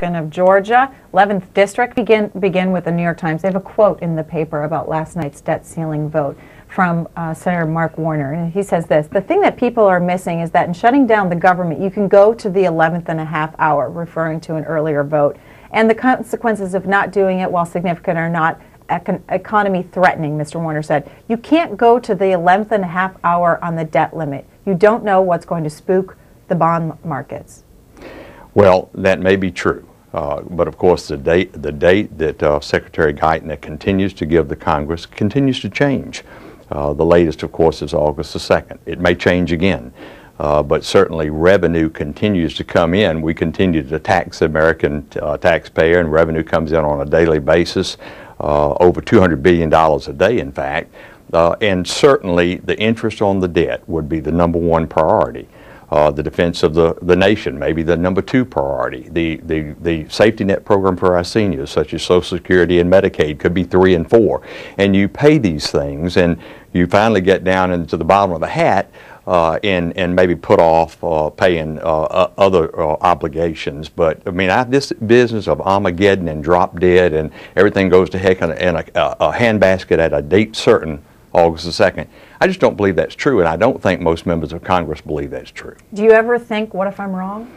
of Georgia, 11th District. Begin with the New York Times. They have a quote in the paper about last night's debt ceiling vote from Senator Mark Warner. And he says this: the thing that people are missing is that in shutting down the government, you can go to the 11th and a half hour, referring to an earlier vote. And the consequences of not doing it, while significant, are not economy threatening, Mr. Warner said. You can't go to the 11th and a half hour on the debt limit. You don't know what's going to spook the bond markets. Well, that may be true. But of course, the date that Secretary Geithner continues to give the Congress continues to change. The latest, of course, is August the 2nd. It may change again. But certainly revenue continues to come in. We continue to tax the American taxpayer, and revenue comes in on a daily basis, over $200 billion a day, in fact. And certainly the interest on the debt would be the #1 priority. The defense of the nation may be the #2 priority. The safety net program for our seniors, such as Social Security and Medicaid, could be 3 and 4. And you pay these things, and you finally get down into the bottom of the hat, and maybe put off paying other obligations. But I mean, this business of Armageddon and drop dead and everything goes to heck in a handbasket at a date certain, August the 2nd, I just don't believe that's true, and I don't think most members of Congress believe that's true. Do you ever think, what if I'm wrong?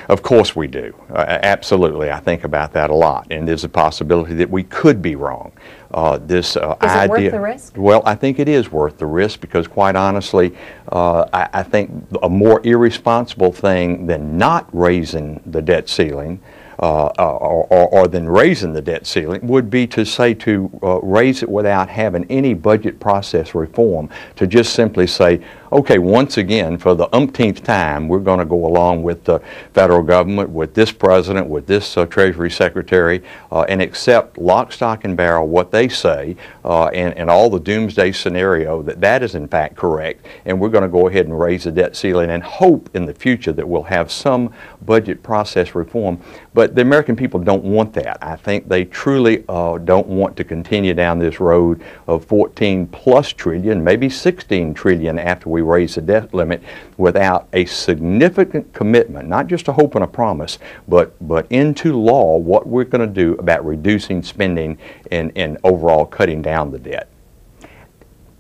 Of course we do. Absolutely. I think about that a lot, and there's a possibility that we could be wrong. Is it worth the risk? Well, I think it is worth the risk because, quite honestly, I think a more irresponsible thing than not raising the debt ceiling or than raising the debt ceiling would be to say to raise it without having any budget process reform, to just simply say, okay, once again, for the umpteenth time, we're going to go along with the federal government, with this president, with this Treasury Secretary, and accept lock, stock, and barrel what they say, and all the doomsday scenario that is in fact correct, and we're going to go ahead and raise the debt ceiling and hope in the future that we'll have some budget process reform. But the American people don't want that. I think they truly don't want to continue down this road of 14+ trillion, maybe 16 trillion after we raise the debt limit, without a significant commitment, not just a hope and a promise, but into law what we're going to do about reducing spending and overall cutting down the debt.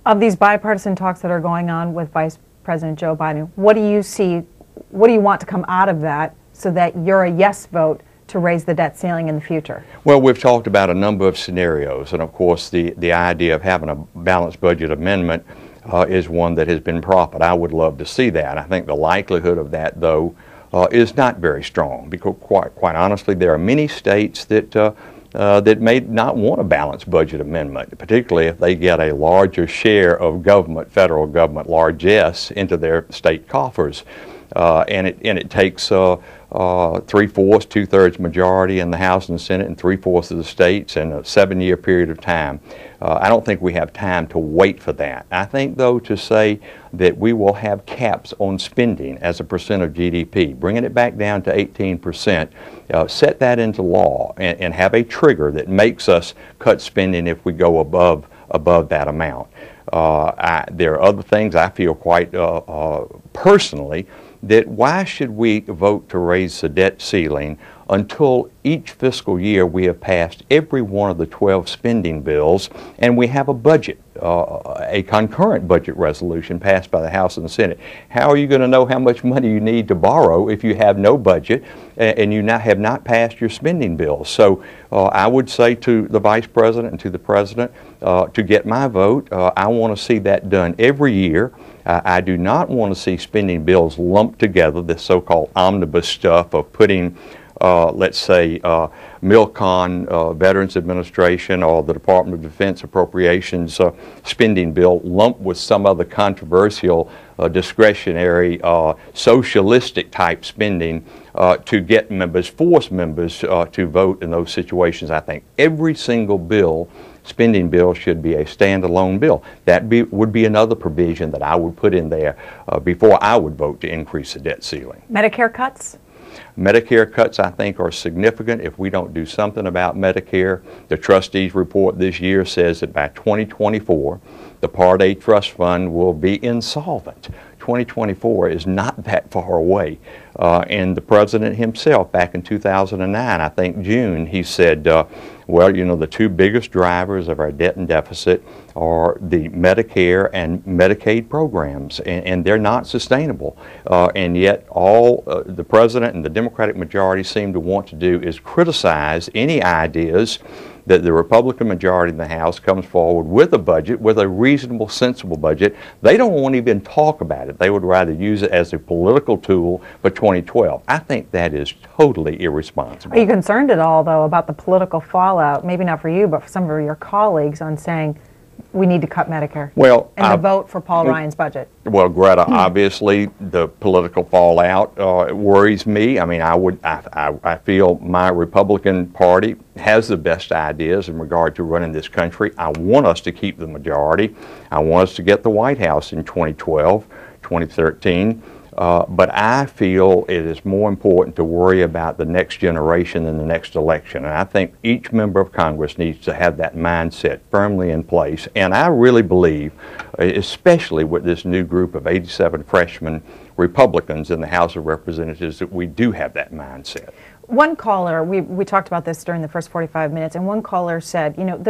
Of these bipartisan talks that are going on with Vice President Joe Biden, what do you see, what do you want to come out of that so that you're a yes vote to raise the debt ceiling in the future? Well, we've talked about a number of scenarios, and of course the idea of having a balanced budget amendment is one that has been proffered. I would love to see that. I think the likelihood of that, though, is not very strong, because quite honestly, there are many states that that may not want a balanced budget amendment, particularly if they get a larger share of government, federal government largesse, into their state coffers. And it takes 3/4, 2/3 majority in the House and the Senate, and 3/4 of the states in a 7-year period of time. I don't think we have time to wait for that. I think, though, to say that we will have caps on spending as a percent of GDP, bringing it back down to 18%, set that into law, and have a trigger that makes us cut spending if we go above that amount. There are other things I feel quite personally, that why should we vote to raise the debt ceiling until each fiscal year we have passed every one of the 12 spending bills and we have a budget, a concurrent budget resolution passed by the House and the Senate? How are you going to know how much money you need to borrow if you have no budget and you have not passed your spending bills? So I would say to the Vice President and to the President, to get my vote, I want to see that done every year. I do not want to see spending bills lumped together, this so-called omnibus stuff of putting, let's say, MILCON, Veterans Administration, or the Department of Defense Appropriations spending bill lumped with some other controversial, discretionary, socialistic type spending to get members, force members to vote in those situations. I think every single bill, spending bill, should be a standalone bill. That would be another provision that I would put in there before I would vote to increase the debt ceiling. Medicare cuts? Medicare cuts, I think, are significant if we don't do something about Medicare. The trustees' report this year says that by 2024, the Part A trust fund will be insolvent. 2024 is not that far away. And the president himself, back in 2009, I think June, he said, well, you know, the two biggest drivers of our debt and deficit are the Medicare and Medicaid programs, and they're not sustainable. And yet all the president and the Democratic majority seem to want to do is criticize any ideas that the Republican majority in the House comes forward with a budget, with a reasonable, sensible budget. They don't want to even talk about it. They would rather use it as a political tool for 2012. I think that is totally irresponsible. Are you concerned at all, though, about the political fallout, maybe not for you, but for some of your colleagues, on saying we need to cut Medicare? Well, and the vote for Paul Ryan's budget? Well, Greta, obviously the political fallout worries me. I mean, I feel my Republican Party has the best ideas in regard to running this country. I want us to keep the majority. I want us to get the White House in 2012, 2013. But I feel it is more important to worry about the next generation than the next election. And I think each member of Congress needs to have that mindset firmly in place. And I really believe, especially with this new group of 87 freshman Republicans in the House of Representatives, that we do have that mindset. One caller, we talked about this during the first 45 minutes, and one caller said, you know,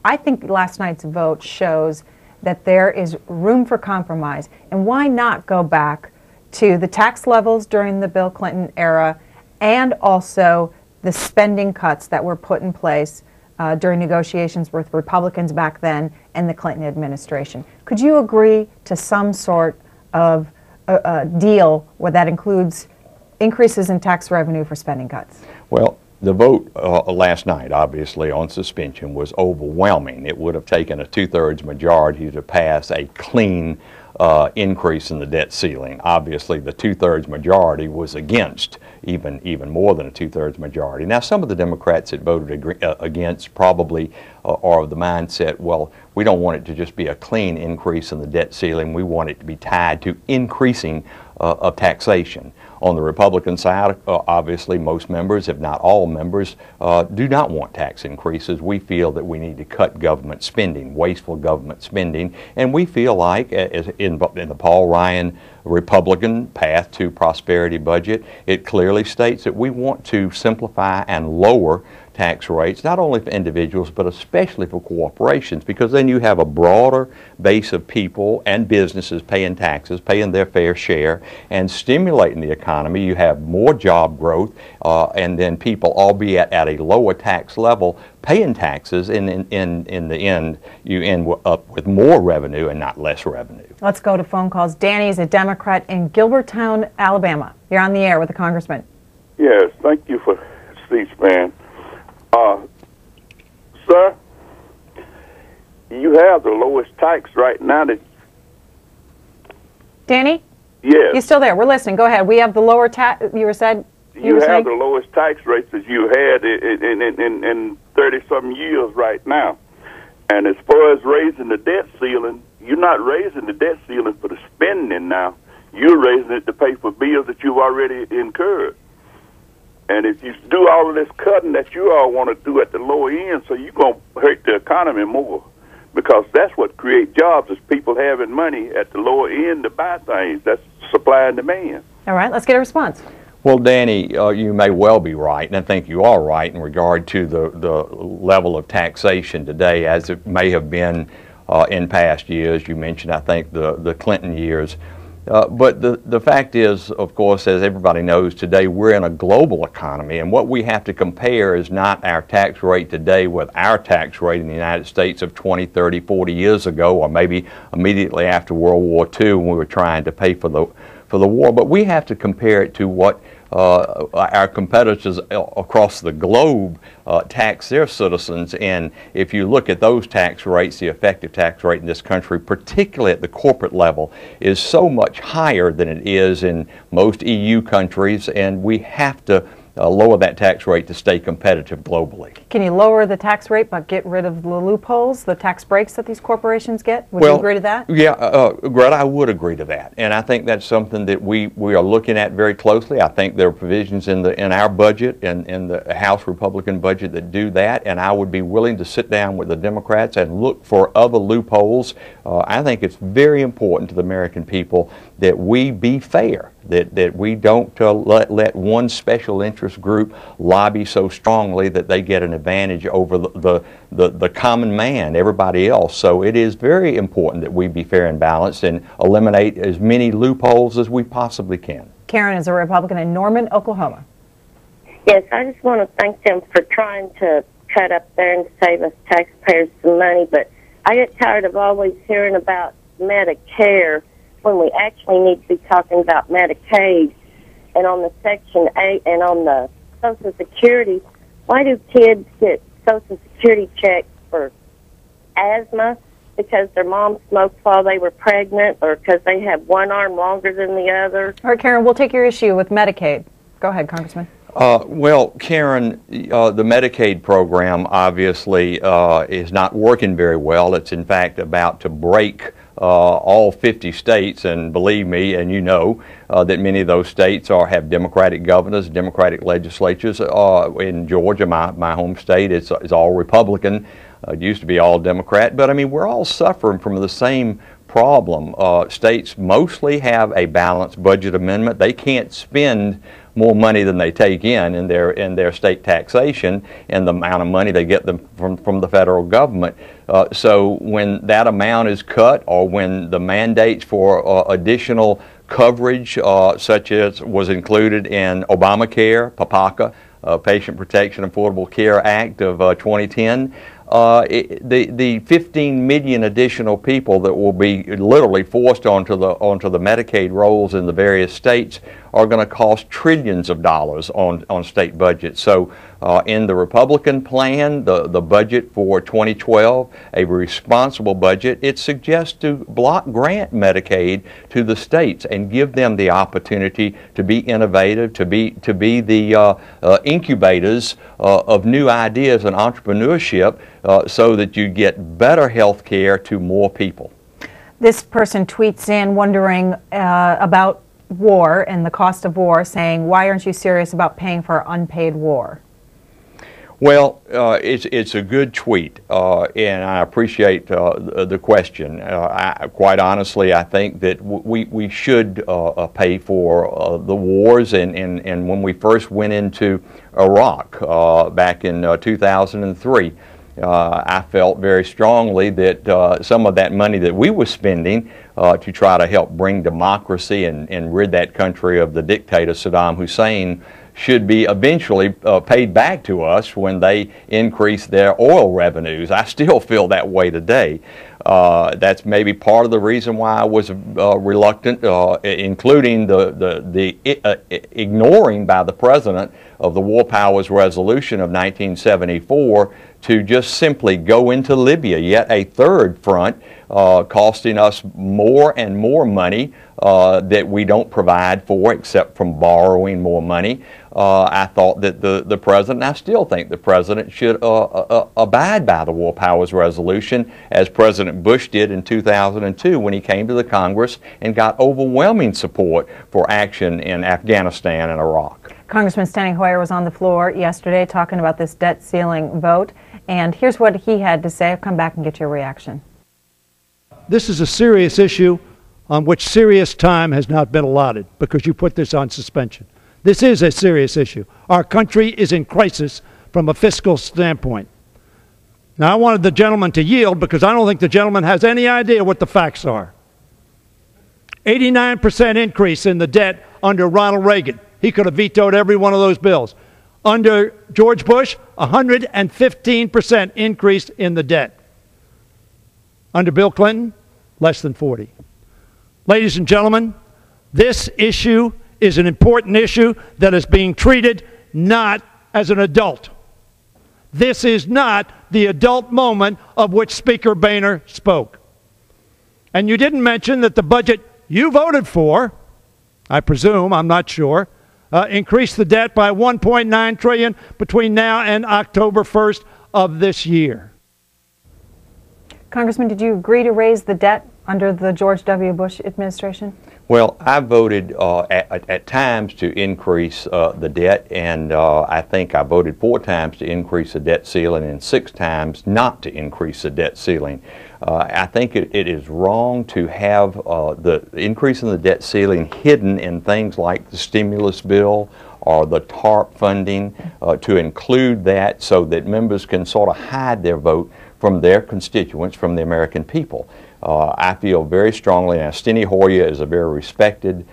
I think last night's vote shows that there is room for compromise. And why not go back to the tax levels during the Bill Clinton era, and also the spending cuts that were put in place during negotiations with Republicans back then and the Clinton administration. Could you agree to some sort of a deal where that includes increases in tax revenue for spending cuts? Well, the vote last night, obviously, on suspension was overwhelming. It would have taken a two-thirds majority to pass a clean increase in the debt ceiling. Obviously, the two-thirds majority was against even more than a two-thirds majority. Now, some of the Democrats that voted against probably are of the mindset, well, we don't want it to just be a clean increase in the debt ceiling. We want it to be tied to increasing of taxation. On the Republican side, obviously, most members, if not all members, do not want tax increases. We feel that we need to cut government spending, wasteful government spending, and we feel like, in the Paul Ryan Republican path to prosperity budget, it clearly states that we want to simplify and lower tax rates, not only for individuals, but especially for corporations, because then you have a broader base of people and businesses paying taxes, paying their fair share, and stimulating the economy. You have more job growth, and then people, albeit at a lower tax level, paying taxes. In the end, you end up with more revenue and not less revenue. Let's go to phone calls. Danny is a Democrat in Gilbertown, Alabama. You're on the air with the Congressman. Yes, thank you for C-SPAN. Sir, you have the lowest tax right now. Danny? Yes. You still there? We're listening. Go ahead. We have the lower tax. You were saying the lowest tax rates that you had in 30-some years right now. And as far as raising the debt ceiling, you're not raising the debt ceiling for the spending now. You're raising it to pay for bills that you've already incurred. And if you do all of this cutting that you all want to do at the lower end, so you're going to hurt the economy more, because that's what creates jobs, is people having money at the lower end to buy things. That's supply and demand. All right, let's get a response. Well, Danny, you may well be right, and I think you are right in regard to the level of taxation today as it may have been in past years. You mentioned, I think, the Clinton years. But the fact is, of course, as everybody knows, today we're in a global economy, and what we have to compare is not our tax rate today with our tax rate in the United States of 20, 30, 40 years ago, or maybe immediately after World War II when we were trying to pay for the war, but we have to compare it to what our competitors across the globe tax their citizens. And if you look at those tax rates, the effective tax rate in this country, particularly at the corporate level, is so much higher than it is in most EU countries, and we have to lower that tax rate to stay competitive globally. Can you lower the tax rate but get rid of the loopholes, the tax breaks that these corporations get? Would you agree to that? Yeah, Greta, I would agree to that, and I think that's something that we are looking at very closely. I think there are provisions in our budget and in the House Republican budget that do that, and I would be willing to sit down with the Democrats and look for other loopholes. I think it's very important to the American people that we be fair, that we don't let one special interest group lobby so strongly that they get an advantage over the common man, everybody else. So it is very important that we be fair and balanced and eliminate as many loopholes as we possibly can. Karen is a Republican in Norman, Oklahoma. Yes, I just want to thank them for trying to cut up there and save us taxpayers some money, but I get tired of always hearing about Medicare when we actually need to be talking about Medicaid. And on the Section 8 and on the Social Security, why do kids get Social Security checks for asthma because their mom smoked while they were pregnant or because they have one arm longer than the other? All right, Karen, we'll take your issue with Medicaid. Go ahead, Congressman. Well, Karen, the Medicaid program obviously is not working very well. It's in fact about to break all 50 states, and believe me, and you know, that many of those states have Democratic governors, Democratic legislatures. In Georgia, my home state, it's all Republican. It used to be all Democrat, but I mean, we're all suffering from the same problem. States mostly have a balanced budget amendment. They can't spend more money than they take in their state taxation and the amount of money they get from the federal government. So when that amount is cut, or when the mandates for additional coverage, such as was included in Obamacare, PPACA, Patient Protection Affordable Care Act of 2010, the 15 million additional people that will be literally forced onto the Medicaid rolls in the various states are going to cost trillions of dollars on state budgets. So in the Republican plan, the budget for 2012, a responsible budget, it suggests to block grant Medicaid to the states and give them the opportunity to be innovative, to be the incubators of new ideas and entrepreneurship, so that you get better health care to more people. This person tweets in wondering about war and the cost of war, saying, why aren't you serious about paying for unpaid war? Well, it's a good tweet, and I appreciate the question. Quite honestly, I think that we should pay for the wars, and when we first went into Iraq back in 2003, I felt very strongly that some of that money that we were spending to try to help bring democracy and rid that country of the dictator Saddam Hussein should be eventually paid back to us when they increase their oil revenues. I still feel that way today. That's maybe part of the reason why I was reluctant, including the ignoring by the President of the War Powers Resolution of 1974 to just simply go into Libya, yet a third front, costing us more and more money that we don't provide for except from borrowing more money. I thought that the President, and I still think the President, should abide by the War Powers Resolution, as President Bush did in 2002 when he came to the Congress and got overwhelming support for action in Afghanistan and Iraq. Congressman Steny Hoyer was on the floor yesterday talking about this debt ceiling vote, and here's what he had to say. I'll come back and get your reaction. This is a serious issue on which serious time has not been allotted because you put this on suspension. This is a serious issue. Our country is in crisis from a fiscal standpoint. Now, I wanted the gentleman to yield because I don't think the gentleman has any idea what the facts are. 89% increase in the debt under Ronald Reagan. He could have vetoed every one of those bills. Under George Bush, 115% increase in the debt. Under Bill Clinton, less than 40. Ladies and gentlemen, this issue is an important issue that is being treated not as an adult. This is not the adult moment of which Speaker Boehner spoke. And you didn't mention that the budget you voted for, I presume, I'm not sure, increase the debt by $1.9 trillion between now and October 1st of this year. Congressman, did you agree to raise the debt under the George W. Bush administration? Well, I voted at times to increase the debt, and I think I voted 4 times to increase the debt ceiling and 6 times not to increase the debt ceiling. I think it is wrong to have the increase in the debt ceiling hidden in things like the stimulus bill or the TARP funding, to include that so that members can sort of hide their vote from their constituents, from the American people. I feel very strongly, and Steny Hoyer is a very respected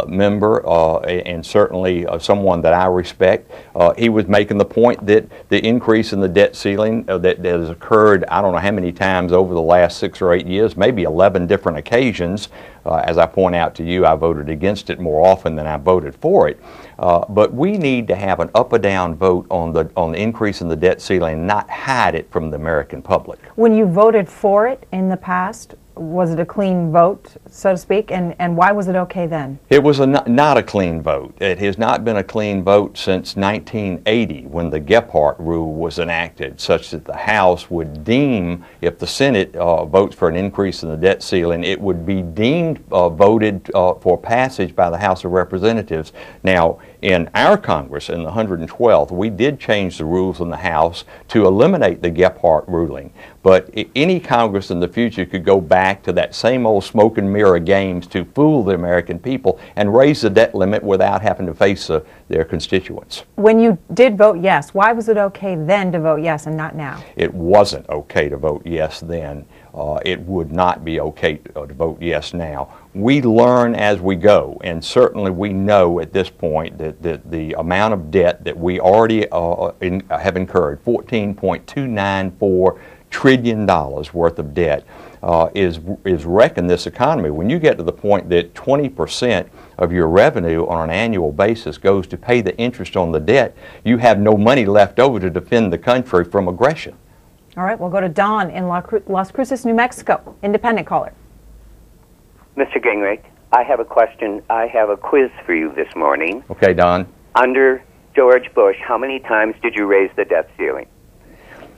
member and certainly someone that I respect. He was making the point that the increase in the debt ceiling that has occurred, I don't know how many times over the last 6 or 8 years, maybe 11 different occasions. As I point out to you, I voted against it more often than I voted for it. But we need to have an up or down vote on the increase in the debt ceiling and not hide it from the American public. When you voted for it in the past, was it a clean vote, so to speak, and why was it okay then? It was not a clean vote. It has not been a clean vote since 1980 when the Gephardt rule was enacted, such that the House would deem, if the Senate votes for an increase in the debt ceiling, it would be deemed voted for passage by the House of Representatives. Now, in our Congress, in the 112th, we did change the rules in the House to eliminate the Gephardt ruling. But any Congress in the future could go back to that same old smoke and mirror games to fool the American people and raise the debt limit without having to face their constituents. When you did vote yes, why was it okay then to vote yes and not now? It wasn't okay to vote yes then. It would not be okay to vote yes now. We learn as we go, and certainly we know at this point that the amount of debt that we already have incurred, $14.294 trillion worth of debt, is wrecking this economy. When you get to the point that 20% of your revenue on an annual basis goes to pay the interest on the debt, you have no money left over to defend the country from aggression. All right, we'll go to Don in Las Cruces, New Mexico. Independent caller. Mr. Gingrey, I have a question. I have a quiz for you this morning. Okay, Don. Under George Bush, how many times did you raise the debt ceiling?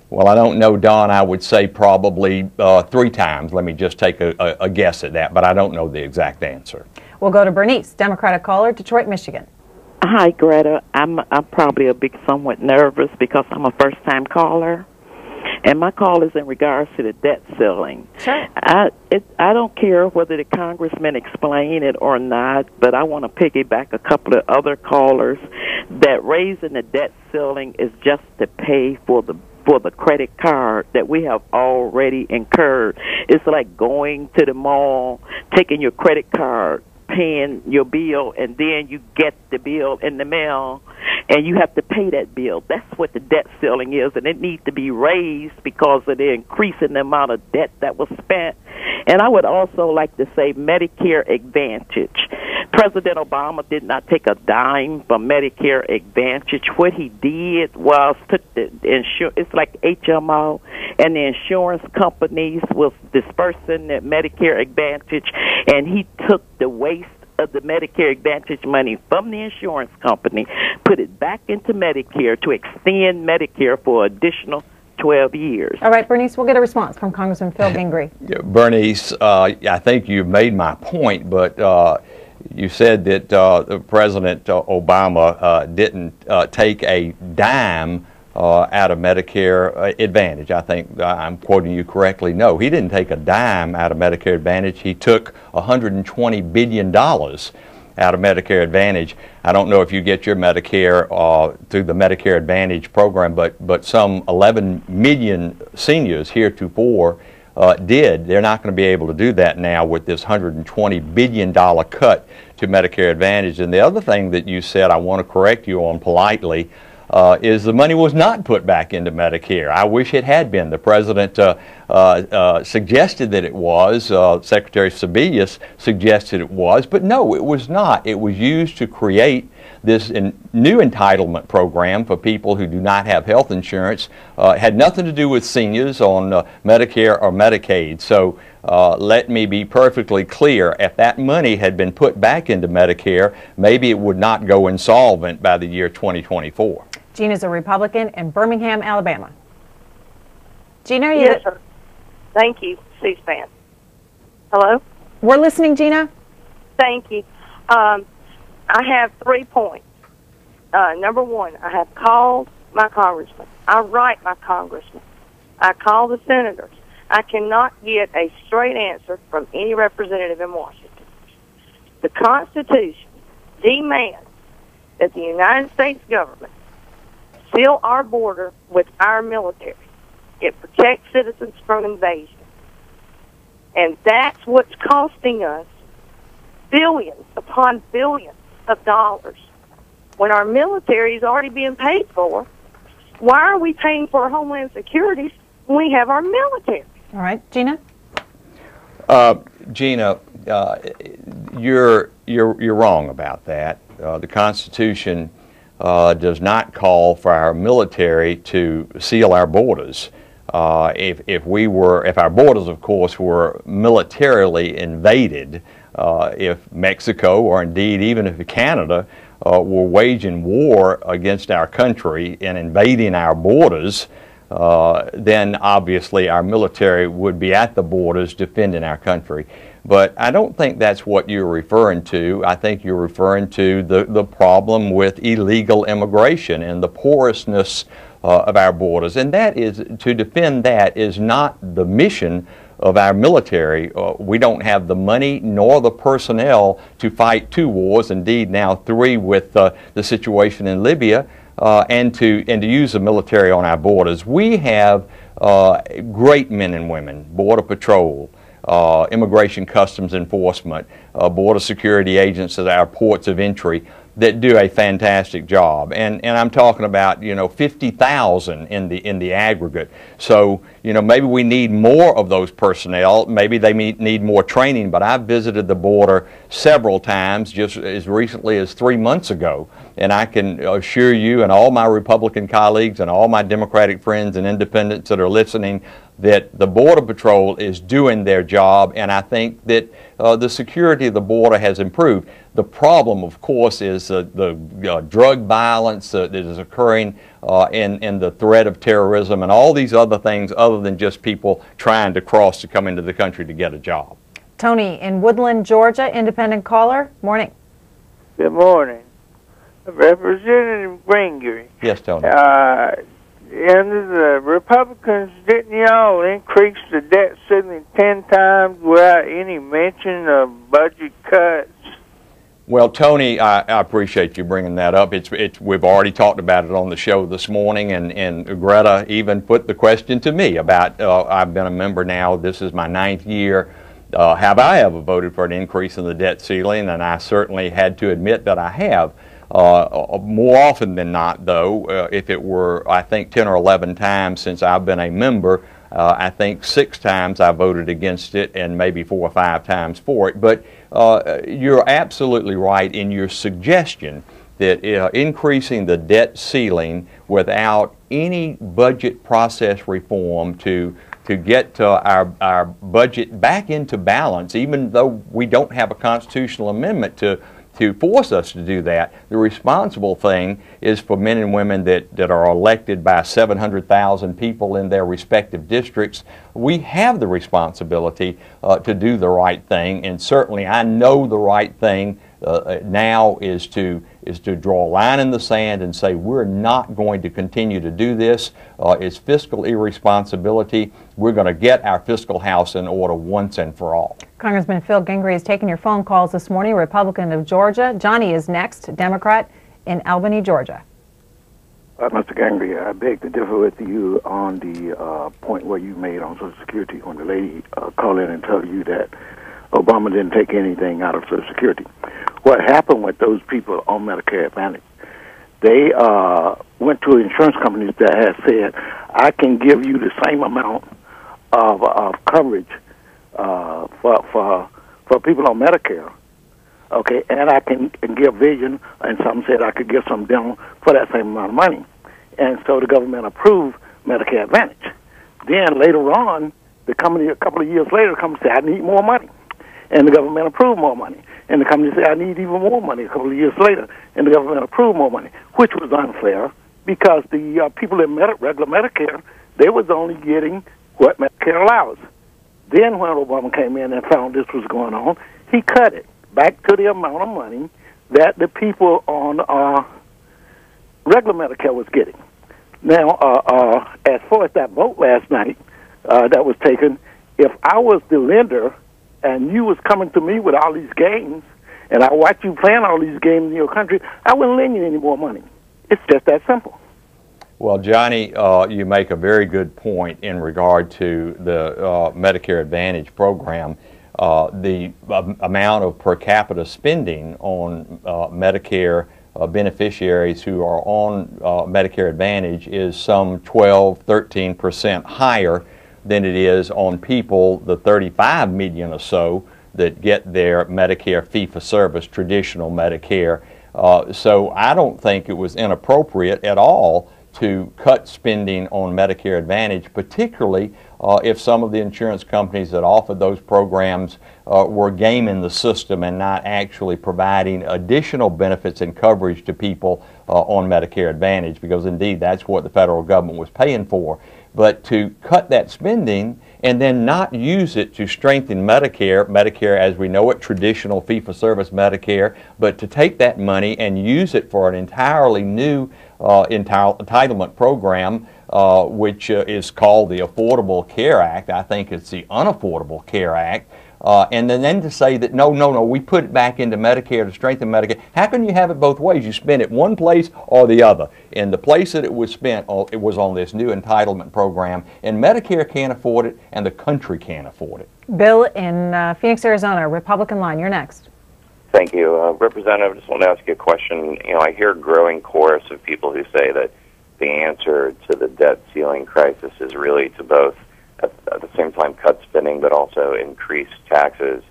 Well, I don't know, Don. I would say probably 3 times. Let me just take a guess at that, but I don't know the exact answer. We'll go to Bernice, Democratic caller, Detroit, Michigan. Hi, Greta. I'm probably somewhat nervous because I'm a first-time caller, and my call is in regards to the debt ceiling. Sure. I don't care whether the congressman explain it or not, but I want to piggyback a couple of other callers that raising the debt ceiling is just to pay for the credit card that we have already incurred. It's like going to the mall, taking your credit card, paying your bill, and then you get the bill in the mail, and you have to pay that bill. That's what the debt ceiling is, and it needs to be raised because of the increase in the amount of debt that was spent. And I would also like to say Medicare Advantage. President Obama did not take a dime from Medicare Advantage. What he did was took the insurance, it's like HMO, and the insurance companies was dispersing the Medicare Advantage, and he took the waste of the Medicare Advantage money from the insurance company, put it back into Medicare to extend Medicare for additional 12 years. All right, Bernice, we'll get a response from Congressman Phil Gingrey. Bernice, I think you've made my point, but you said that President Obama didn't take a dime out of Medicare Advantage. I think I'm quoting you correctly. No, he didn't take a dime out of Medicare Advantage. He took $120 billion out of Medicare Advantage. I don't know if you get your Medicare through the Medicare Advantage program, but some 11 million seniors heretofore did. They're not going to be able to do that now with this $120 billion cut to Medicare Advantage. And the other thing that you said, I want to correct you on politely, is the money was not put back into Medicare. I wish it had been. The President suggested that it was. Secretary Sebelius suggested it was. But no, it was not. It was used to create this new entitlement program for people who do not have health insurance had nothing to do with seniors on Medicare or Medicaid. So let me be perfectly clear, if that money had been put back into Medicare, maybe it would not go insolvent by the year 2024. Gina's a Republican in Birmingham, Alabama. Gina, are you Yes, sir. Thank you, C-SPAN. Hello? We're listening, Gina. Thank you. I have 3 points. Number one, I have called my congressman. I write my congressman. I call the senators. I cannot get a straight answer from any representative in Washington. The Constitution demands that the United States government seal our border with our military. It protects citizens from invasion. And that's what's costing us billions upon billions of dollars. When our military is already being paid for, why are we paying for Homeland Security when we have our military? All right, Gina? Gina, you're wrong about that. The Constitution does not call for our military to seal our borders. If our borders, of course, were militarily invaded, if Mexico or indeed even if Canada were waging war against our country and invading our borders, then obviously our military would be at the borders defending our country. But I don't think that's what you're referring to. I think you're referring to the problem with illegal immigration and the porousness of our borders. And that is, to defend that is not the mission of our military. We don't have the money nor the personnel to fight 2 wars, indeed now 3 with the situation in Libya, and to use the military on our borders. We have great men and women, Border Patrol, Immigration Customs Enforcement, border security agents at our ports of entry that do a fantastic job, and I'm talking about 50,000 in the aggregate. So maybe we need more of those personnel. Maybe they need more training. But I've visited the border several times, just as recently as 3 months ago, and I can assure you and all my Republican colleagues and all my Democratic friends and independents that are listening that the Border Patrol is doing their job, and I think that the security of the border has improved. The problem, of course, is the drug violence that is occurring and the threat of terrorism and all these other things other than just people trying to cross to come into the country to get a job. Tony in Woodland, Georgia, independent caller. Morning. Good morning. Representative Gingrey. Yes, Tony. And the Republicans, didn't y'all increase the debt ceiling 10 times without any mention of budget cuts? Well, Tony, I appreciate you bringing that up. We've already talked about it on the show this morning, and Greta even put the question to me about, I've been a member now, this is my 9th year. Have I ever voted for an increase in the debt ceiling? And I certainly had to admit that I have. More often than not, though, if it were, I think, 10 or 11 times since I've been a member, I think 6 times I voted against it and maybe 4 or 5 times for it. But you're absolutely right in your suggestion that increasing the debt ceiling without any budget process reform to get our budget back into balance, even though we don't have a constitutional amendment to force us to do that. The responsible thing is for men and women that are elected by 700,000 people in their respective districts. We have the responsibility to do the right thing, and certainly I know the right thing now is to draw a line in the sand and say we're not going to continue to do this. It's fiscal irresponsibility. We're going to get our fiscal house in order once and for all. Congressman Phil Gingrey is taking your phone calls this morning, Republican of Georgia. Johnny is next, Democrat in Albany, Georgia. Mr. Gingrey, I beg to differ with you on the point where you made on Social Security when the lady called in and told you that Obama didn't take anything out of Social Security. What happened with those people on Medicare Advantage, they went to insurance companies that had said, I can give you the same amount of coverage for people on Medicare okay, and I can give vision, and some said I could give some dental for that same amount of money. And so the government approved Medicare Advantage. Then later on, the company, a couple of years later, the company said, I need more money. And the government approved more money. And the company said, I need even more money a couple of years later. And the government approved more money, which was unfair because the people in regular Medicare, they was only getting what Medicare allows. Then when Obama came in and found this was going on, he cut it back to the amount of money that the people on regular Medicare was getting. Now, as far as that vote last night that was taken, if I was the lender and you was coming to me with all these games, and I watch you playing all these games in your country, I wouldn't lend you any more money. It's just that simple. Well, Johnny, you make a very good point in regard to the Medicare Advantage program. The amount of per capita spending on Medicare beneficiaries who are on Medicare Advantage is some 12–13% higher than it is on people, the 35 million or so, that get their Medicare fee-for-service, traditional Medicare. So I don't think it was inappropriate at all to cut spending on Medicare Advantage, particularly if some of the insurance companies that offered those programs were gaming the system and not actually providing additional benefits and coverage to people on Medicare Advantage, because indeed that's what the federal government was paying for. But to cut that spending and then not use it to strengthen Medicare as we know it, traditional fee-for-service Medicare, but to take that money and use it for an entirely new entitlement program, which is called the Affordable Care Act. I think it's the Unaffordable Care Act. And then to say that, no, we put it back into Medicare to strengthen Medicare. How can you have it both ways? You spend it one place or the other. And the place that it was spent, it was on this new entitlement program. And Medicare can't afford it, and the country can't afford it. Bill in Phoenix, Arizona, Republican line. You're next. Thank you. Representative, I just want to ask you a question. You know, I hear a growing chorus of people who say that the answer to the debt ceiling crisis is really to both at the same time cut spending but also increase taxes.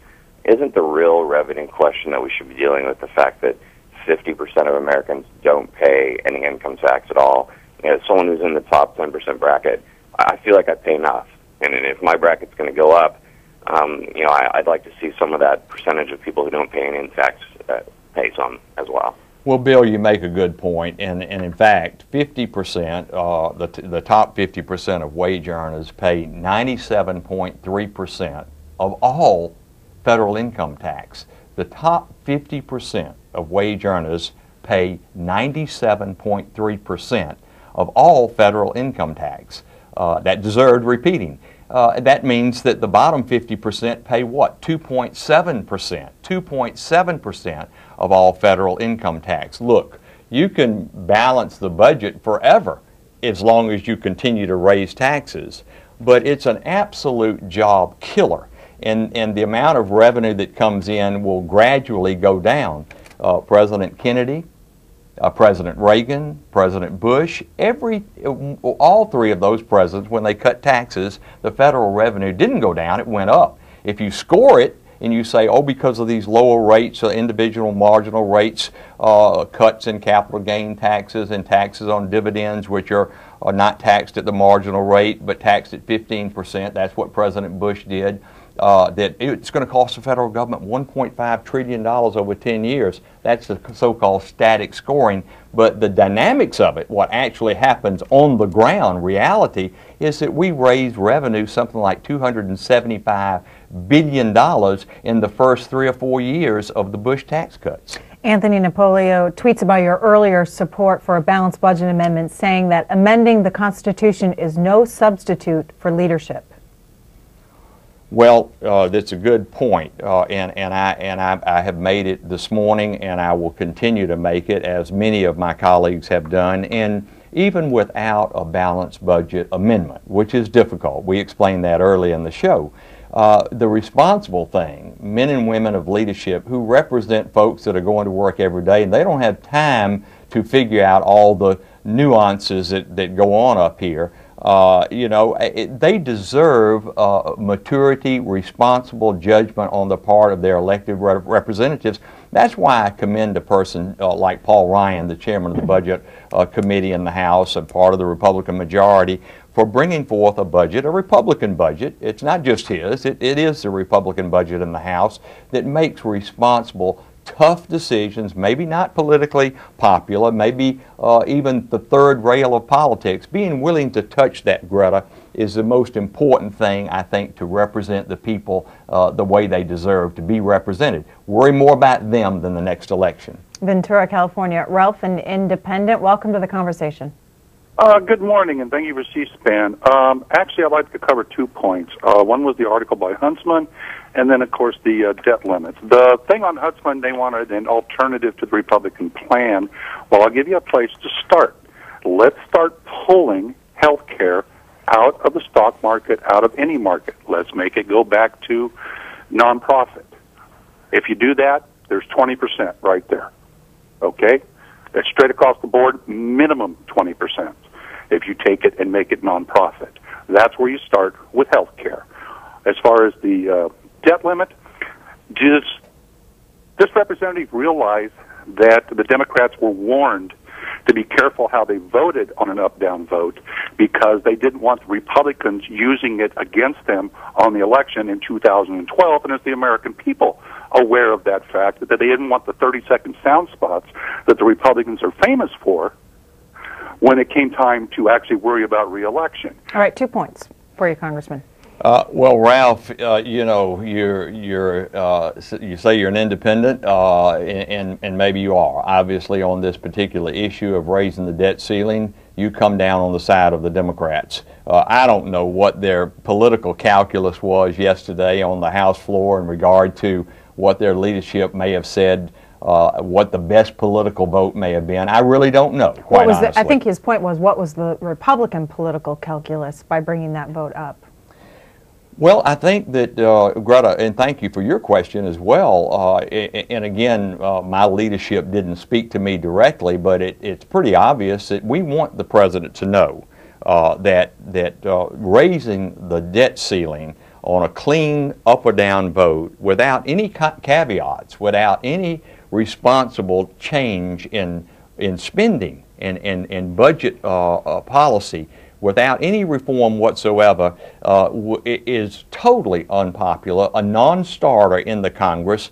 Isn't the real revenue question that we should be dealing with the fact that 50% of Americans don't pay any income tax at all? You know, someone who's in the top 10% bracket, I feel like I pay enough. And if my bracket's going to go up, you know, I'd like to see some of that percentage of people who don't pay any tax pay some as well. Well, Bill, you make a good point, and in fact, 50%, the top 50% of wage earners pay 97.3% of all federal income tax. The top 50% of wage earners pay 97.3% of all federal income tax. That deserved repeating. That means that the bottom 50% pay what? 2.7%. 2.7% of all federal income tax. Look, you can balance the budget forever as long as you continue to raise taxes, but it's an absolute job killer. And the amount of revenue that comes in will gradually go down. President Kennedy, President Reagan, President Bush, all three of those presidents, when they cut taxes, the federal revenue didn't go down, it went up. If you score it and you say, oh, because of these lower rates, individual marginal rates, cuts in capital gain taxes and taxes on dividends, which are not taxed at the marginal rate but taxed at 15%, that's what President Bush did. That it's going to cost the federal government $1.5 trillion over 10 years. That's the so-called static scoring. But the dynamics of it, what actually happens on the ground, reality, is that we raised revenue something like $275 billion in the first 3 or 4 years of the Bush tax cuts. Anthony Napolio tweets about your earlier support for a balanced budget amendment, saying that amending the Constitution is no substitute for leadership. Well, that's a good point, and I have made it this morning, and I will continue to make it, as many of my colleagues have done, and even without a balanced budget amendment, which is difficult. We explained that early in the show. The responsible thing, men and women of leadership who represent folks that are going to work every day, and they don't have time to figure out all the nuances that go on up here. You know, they deserve maturity, responsible judgment on the part of their elected representatives That's why I commend a person like Paul Ryan, the chairman of the Budget Committee in the House and part of the Republican majority, for bringing forth a budget, a Republican budget. It's not just his, it is the Republican budget in the House that makes responsible, tough decisions, maybe not politically popular, maybe even the third rail of politics. Being willing to touch that, Greta, is the most important thing, I think, to represent the people the way they deserve to be represented. Worry more about them than the next election. Ventura, California. Ralph, an independent, welcome to the conversation. Good morning, and thank you for C-SPAN. Actually, I'd like to cover 2 points. One was the article by Huntsman, and then, of course, the debt limits. The thing on Huntsman, they wanted an alternative to the Republican plan. Well, I'll give you a place to start. Let's start pulling health care out of the stock market, out of any market. Let's make it go back to nonprofit. If you do that, there's 20% right there. Okay? That's straight across the board, minimum 20%. If you take it and make it nonprofit. That's where you start with health care. As far as the debt limit, this representative realized that the Democrats were warned to be careful how they voted on an up-down vote because they didn't want the Republicans using it against them on the election in 2012, and as the American people aware of that fact, that they didn't want the 30-second sound spots that the Republicans are famous for when it came time to actually worry about re-election. All right, 2 points for you, Congressman. Well, Ralph, you know, you say you're an independent, and maybe you are. Obviously, on this particular issue of raising the debt ceiling, you come down on the side of the Democrats. I don't know what their political calculus was yesterday on the House floor in regard to what their leadership may have said, what the best political vote may have been. I really don't know, quite honestly. I think his point was, what was the Republican political calculus by bringing that vote up? Well, I think that, Greta, and thank you for your question as well, and again, my leadership didn't speak to me directly, but it's pretty obvious that we want the President to know that raising the debt ceiling on a clean up or down vote without any caveats, without any responsible change in spending and budget policy, without any reform whatsoever, is totally unpopular, a non-starter in the Congress.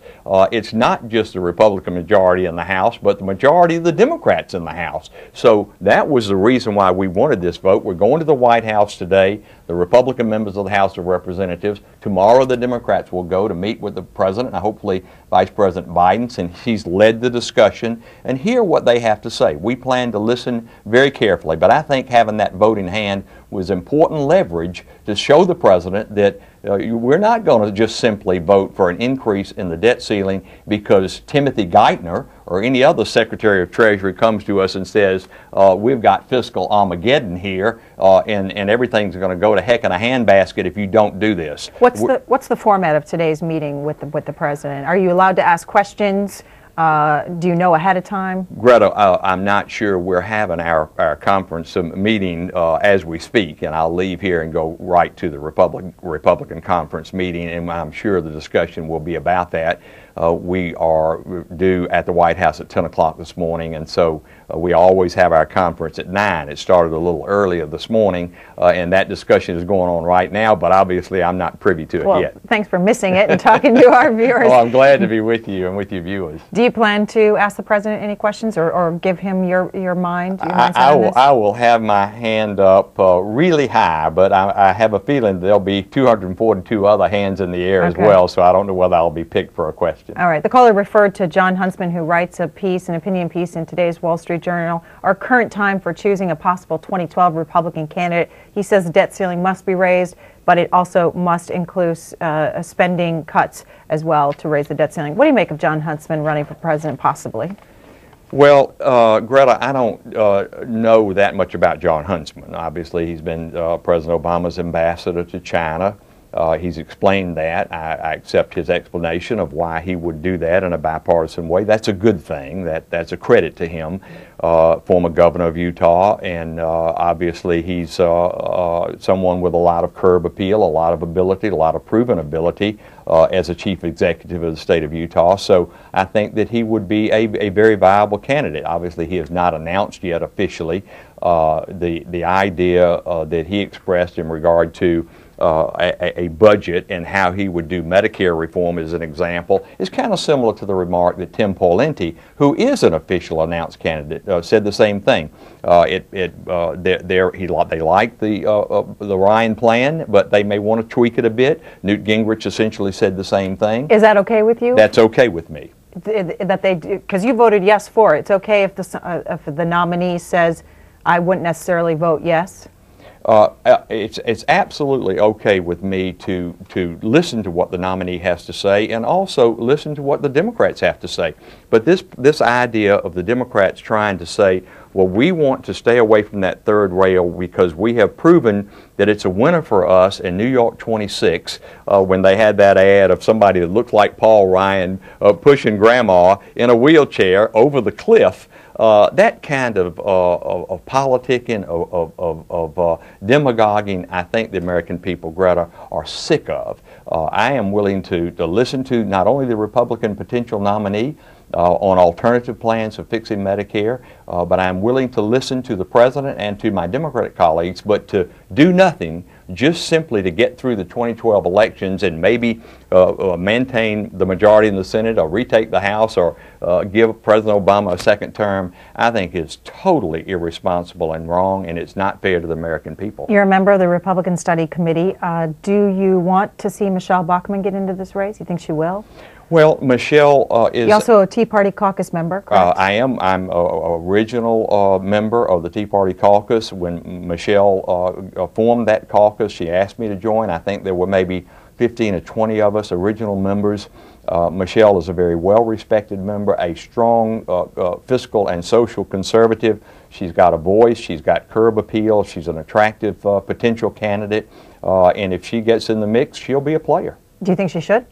It's not just the Republican majority in the House, but the majority of the Democrats in the House. So that was the reason why we wanted this vote. We're going to the White House today, the Republican members of the House of Representatives. Tomorrow the Democrats will go to meet with the President, and hopefully Vice President Biden, since he's led the discussion, and hear what they have to say. We plan to listen very carefully, but I think having that vote in hand was important leverage to show the President that we're not going to just simply vote for an increase in the debt ceiling because Timothy Geithner or any other Secretary of Treasury comes to us and says, we've got fiscal Armageddon here and everything's going to go to heck in a handbasket if you don't do this. What's the format of today's meeting with the President? Are you allowed to ask questions? Do you know ahead of time? Greta, I'm not sure. We're having our conference meeting as we speak, and I'll leave here and go right to the Republican conference meeting, and I'm sure the discussion will be about that. We are due at the White House at 10 o'clock this morning, and so we always have our conference at 9. It started a little earlier this morning, and that discussion is going on right now, but obviously I'm not privy to it yet. Thanks for missing it and talking to our viewers. Well, I'm glad to be with you and with your viewers. Do you plan to ask the President any questions or give him your mind? I will have my hand up really high, but I have a feeling there'll be 242 other hands in the air as well, so I don't know whether I'll be picked for a question. All right. The caller referred to John Huntsman, who writes an opinion piece in today's Wall Street Journal. Our current time for choosing a possible 2012 Republican candidate. He says the debt ceiling must be raised, but it also must include spending cuts as well to raise the debt ceiling. What do you make of John Huntsman running for president, possibly? Well, Greta, I don't know that much about John Huntsman. Obviously, he's been President Obama's ambassador to China. He's explained that. I accept his explanation of why he would do that in a bipartisan way. That's a good thing. That's a credit to him, former governor of Utah, and obviously he's someone with a lot of curb appeal, a lot of ability, a lot of proven ability as a chief executive of the state of Utah. So I think that he would be a very viable candidate. Obviously, he has not announced yet officially the idea that he expressed in regard to a budget and how he would do Medicare reform as an example is kind of similar to the remark that Tim Pawlenty, who is an official announced candidate, said the same thing. They like the Ryan plan, but they may want to tweak it a bit. Newt Gingrich essentially said the same thing. Is that okay with you? That's okay with me. That they do, because you voted yes for it. It's okay if the nominee says, I wouldn't necessarily vote yes? It's absolutely okay with me to listen to what the nominee has to say and also listen to what the Democrats have to say. But this idea of the Democrats trying to say, well, we want to stay away from that third rail because we have proven that it's a winner for us in New York 26 when they had that ad of somebody that looked like Paul Ryan pushing grandma in a wheelchair over the cliff. That kind of politicking, of demagoguing, I think the American people, Greta, are sick of. I am willing to listen to not only the Republican potential nominee on alternative plans of fixing Medicare, but I'm willing to listen to the President and to my Democratic colleagues, but to do nothing just simply to get through the 2012 elections and maybe maintain the majority in the Senate or retake the House or give President Obama a second term, I think is totally irresponsible and wrong, and it's not fair to the American people. You're a member of the Republican Study Committee. Do you want to see Michelle Bachmann get into this race? You think she will? Well, Michelle is... You're also a Tea Party caucus member, correct? I am. I'm an original member of the Tea Party caucus. When Michelle formed that caucus, she asked me to join. I think there were maybe 15 or 20 of us original members. Michelle is a very well-respected member, a strong fiscal and social conservative. She's got a voice. She's got curb appeal. She's an attractive potential candidate. And if she gets in the mix, she'll be a player. Do you think she should?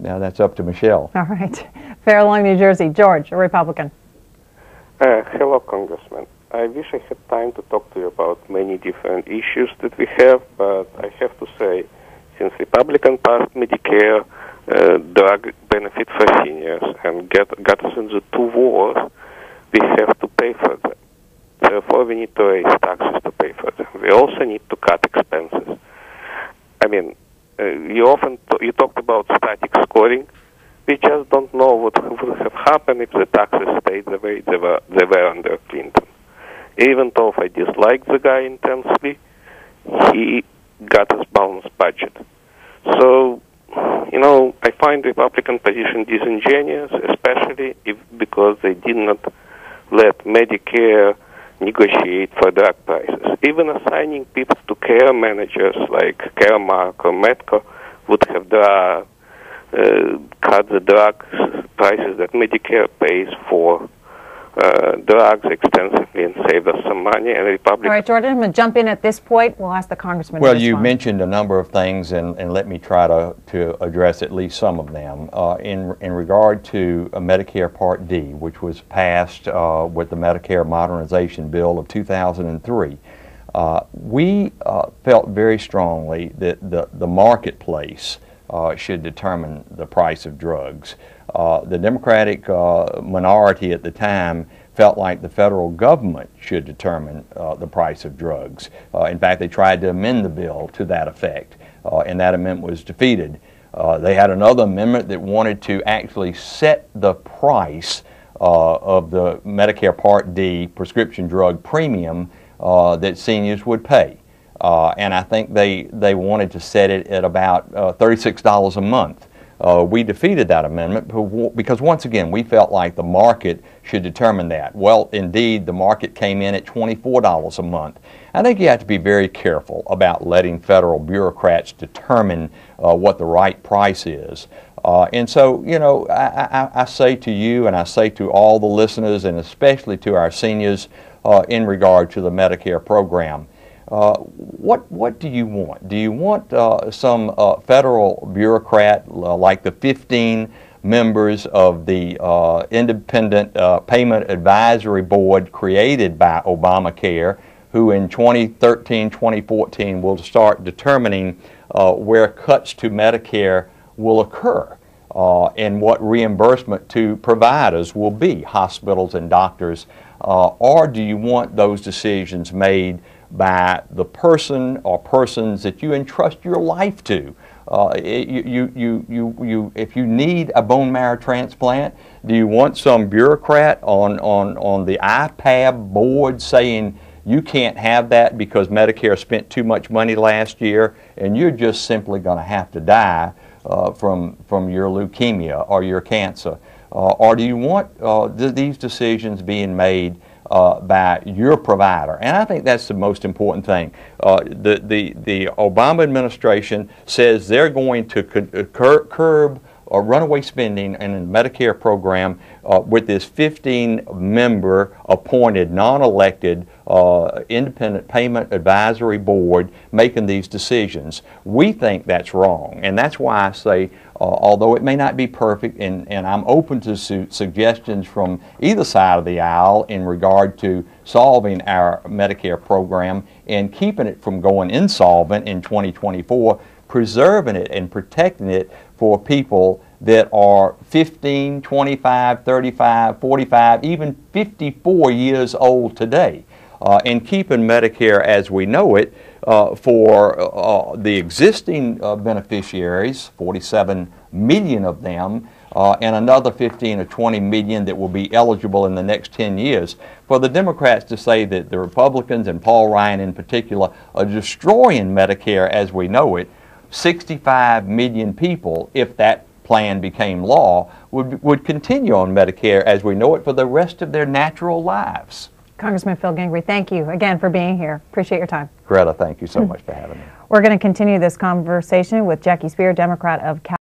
Now that's up to Michelle. All right. Fair Lawn, New Jersey. George, a Republican. Hello, Congressman. I wish I had time to talk to you about many different issues that we have, but I have to say, since Republican passed Medicare, drug benefit for seniors, and got us into 2 wars, we have to pay for them. Therefore, we need to raise taxes to pay for them. We also need to cut expenses. I mean, you talked about static scoring. We just don't know what would have happened if the taxes stayed the way they were under Clinton. Even though if I dislike the guy intensely, he got us balanced budget. So, I find Republican position disingenuous, especially because they did not let Medicare negotiate for drug prices. Even assigning people to care managers like Caremark or Medco would have cut the drug prices that Medicare pays for drugs extensively and saved us some money. And Republicans. All right, Jordan, I'm going to jump in at this point. We'll ask the Congressman. Well, you mentioned a number of things, and let me try to address at least some of them. In regard to Medicare Part D, which was passed with the Medicare Modernization Bill of 2003, we felt very strongly that the marketplace should determine the price of drugs. The Democratic minority at the time felt like the federal government should determine the price of drugs. In fact, they tried to amend the bill to that effect, and that amendment was defeated. They had another amendment that wanted to actually set the price of the Medicare Part D prescription drug premium that seniors would pay. And I think they wanted to set it at about $36 a month. We defeated that amendment because, once again, we felt like the market should determine that. Well, indeed, the market came in at $24 a month. I think you have to be very careful about letting federal bureaucrats determine what the right price is. And so, I say to you and I say to all the listeners and especially to our seniors in regard to the Medicare program, what do you want? Do you want some federal bureaucrat like the 15 members of the Independent Payment Advisory Board created by Obamacare, who in 2013, 2014 will start determining where cuts to Medicare will occur and what reimbursement to providers will be, hospitals and doctors, or do you want those decisions made by the person or persons that you entrust your life to? If you need a bone marrow transplant, do you want some bureaucrat on the IPAB board saying you can't have that because Medicare spent too much money last year and you're just simply going to have to die from your leukemia or your cancer? Or do you want these decisions being made by your provider? And I think that's the most important thing. The Obama administration says they're going to curb runaway spending in the Medicare program with this 15-member appointed, non-elected, independent payment advisory board making these decisions. We think that's wrong, and that's why I say, although it may not be perfect, and I'm open to suggestions from either side of the aisle in regard to solving our Medicare program and keeping it from going insolvent in 2024, preserving it and protecting it for people that are 15, 25, 35, 45, even 54 years old today. And keeping Medicare as we know it for the existing beneficiaries, 47 million of them, and another 15 or 20 million that will be eligible in the next 10 years. For the Democrats to say that the Republicans, and Paul Ryan in particular, are destroying Medicare as we know it, 65 million people, if that plan became law, would continue on Medicare as we know it for the rest of their natural lives. Congressman Phil Gingrey, thank you again for being here. Appreciate your time. Greta, thank you so much for having me. We're going to continue this conversation with Jackie Spear, Democrat of California.